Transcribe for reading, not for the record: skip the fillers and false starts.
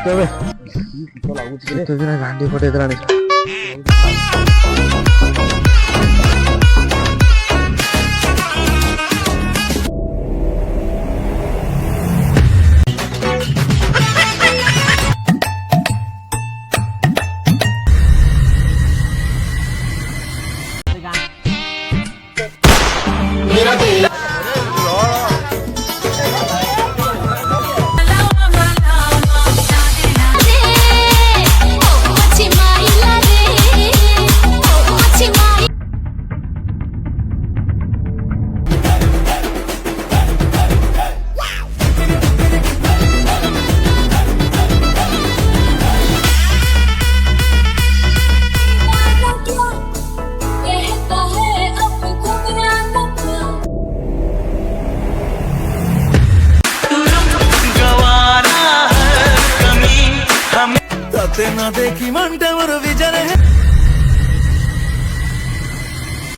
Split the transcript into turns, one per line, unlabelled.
ତବେ ତ ଲାଗୁଛି ରେ ତ ଦିନ ଗାଣ୍ଡି ଫଟେଇ ଦେଲାଣି।
ना देखी म्हणते वर विचार